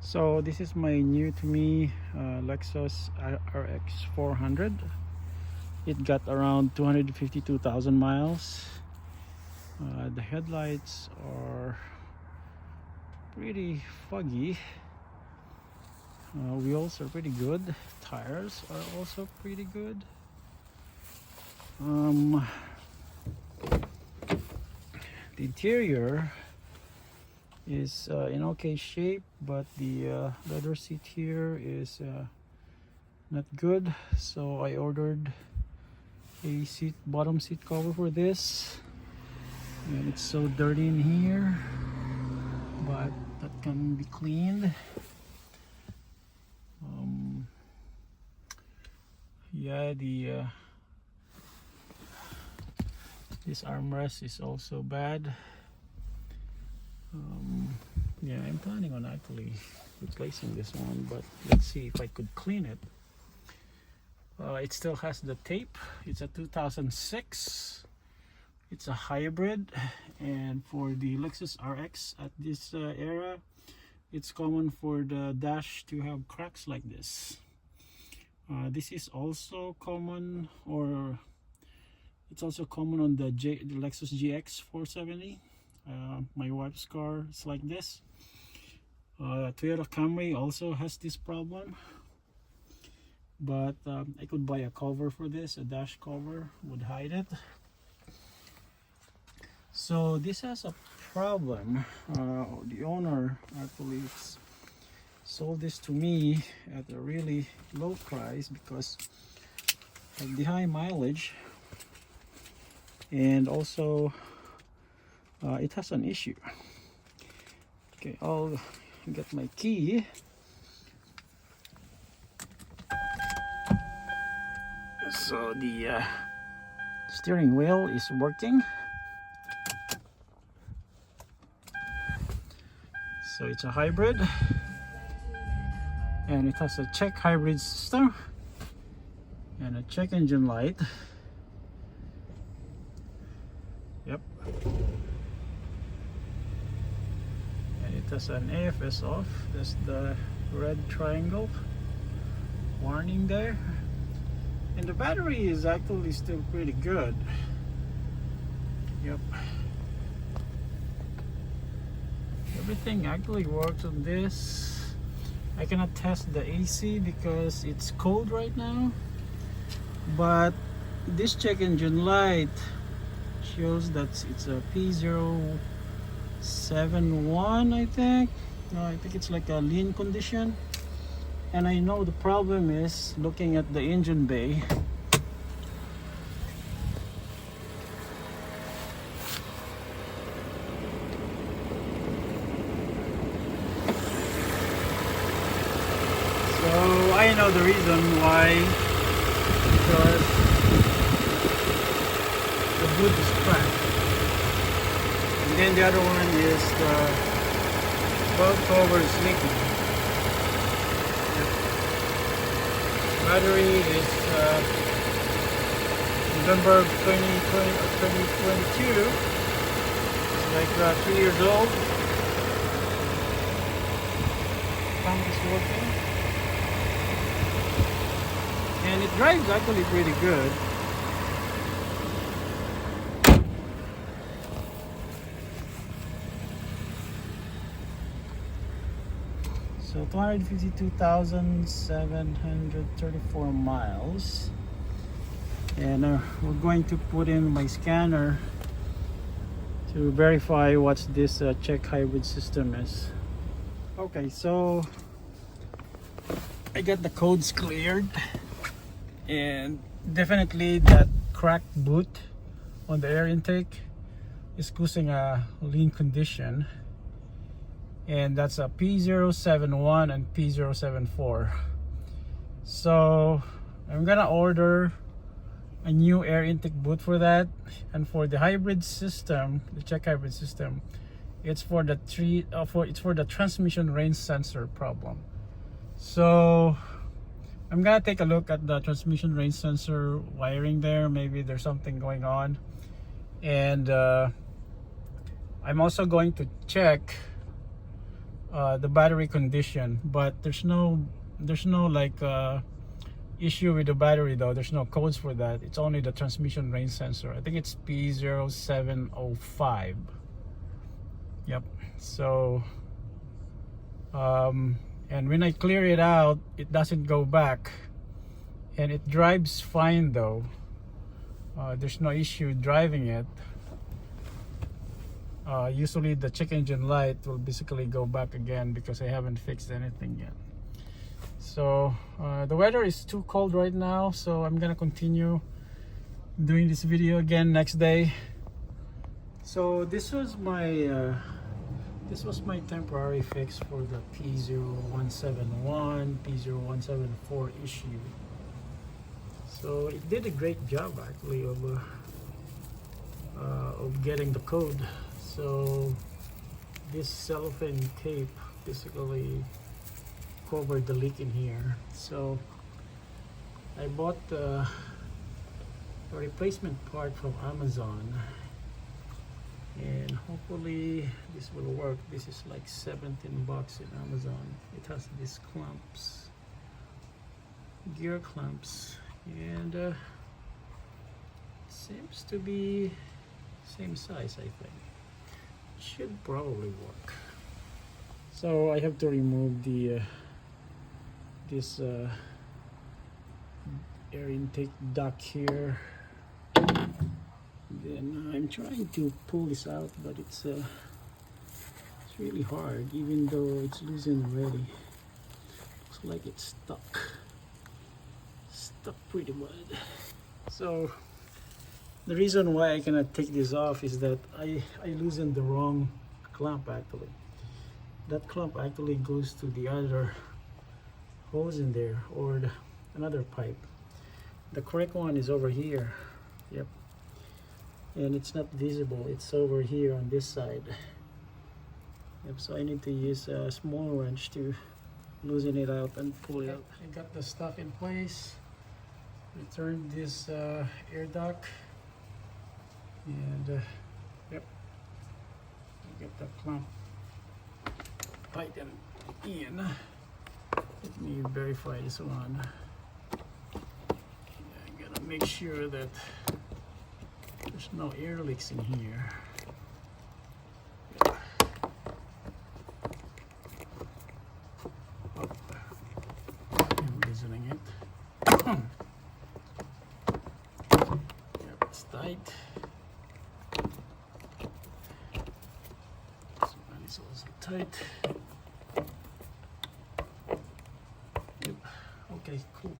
So this is my new to me Lexus RX400. It got around 252,000 miles. The headlights are pretty foggy. Wheels are pretty good. Tires are also pretty good. The interior is in okay shape, but the leather seat here is not good, so I ordered a bottom seat cover for this, and it's so dirty in here, but that can be cleaned. Yeah, this armrest is also bad. Yeah, I'm planning on actually replacing this one, but let's see if I could clean it. It still has the tape. It's a 2006. It's a hybrid, and for the Lexus RX at this era, it's common for the dash to have cracks like this. This is also common, or it's also common on the Lexus GX470. My wife's car is like this. Toyota Camry also has this problem, but I could buy a cover for this. A dash cover would hide it. So this has a problem. The owner actually sold this to me at a really low price because of the high mileage, and also it has an issue. Okay, I'll get my key. So the steering wheel is working. So it's a hybrid, and it has a check hybrid system and a check engine light. Yep. And it has an AFS off. That's the red triangle warning there. And the battery is actually still pretty good. Yep. Everything actually works on this. I cannot test the AC because it's cold right now, but this check engine light shows that it's a P071, I think. No, I think it's like a lean condition. And I know the problem is looking at the engine bay. So I know the reason why, because the boot is cracked, and then the other one is the valve cover is leaking. Battery is November 2022. It's like 3 years old. Pump is working, and it drives actually pretty good. So 252,734 miles, and we're going to put in my scanner to verify what this check hybrid system is. Okay, so I got the codes cleared, and definitely that cracked boot on the air intake is causing a lean condition, and that's a P071 and P074. So I'm gonna order a new air intake boot for that. And for the hybrid system, the check hybrid system, it's for the transmission range sensor problem. So I'm gonna take a look at the transmission range sensor wiring there. Maybe there's something going on, and I'm also going to check the battery condition, but there's no like issue with the battery though. There's no codes for that. It's only the transmission range sensor. I think it's P0705. Yep. So and when I clear it out, it doesn't go back, and it drives fine though. There's no issue driving it. Usually the check engine light will basically go back again because I haven't fixed anything yet. So the weather is too cold right now, so I'm gonna continue doing this video again next day. So this was my temporary fix for the P0171, P0174 issue. So it did a great job actually of getting the code. So this cellophane tape basically covered the leak in here. So I bought a replacement part from Amazon, and hopefully this will work. This is like 17 bucks in Amazon. It has these clamps, gear clamps, and seems to be same size, I think. Should probably work. So I have to remove the this air intake duct here. Then I'm trying to pull this out, but it's really hard, even though it's loosened already. Looks like it's stuck pretty bad. So the reason why I cannot take this off is that I loosened the wrong clamp actually. That clamp actually goes to the other hose in there, or another pipe. The correct one is over here. Yep. And it's not visible. It's over here on this side. Yep. So I need to use a small wrench to loosen it out and pull it out. I got the stuff in place. Return this air duct. And yep, I get the clamp tightened in. Let me verify this one. I gotta make sure that there's no air leaks in here. Yep. Oh, I'm loosening it. Yep, it's tight. It's also tight. Yep. Okay, cool.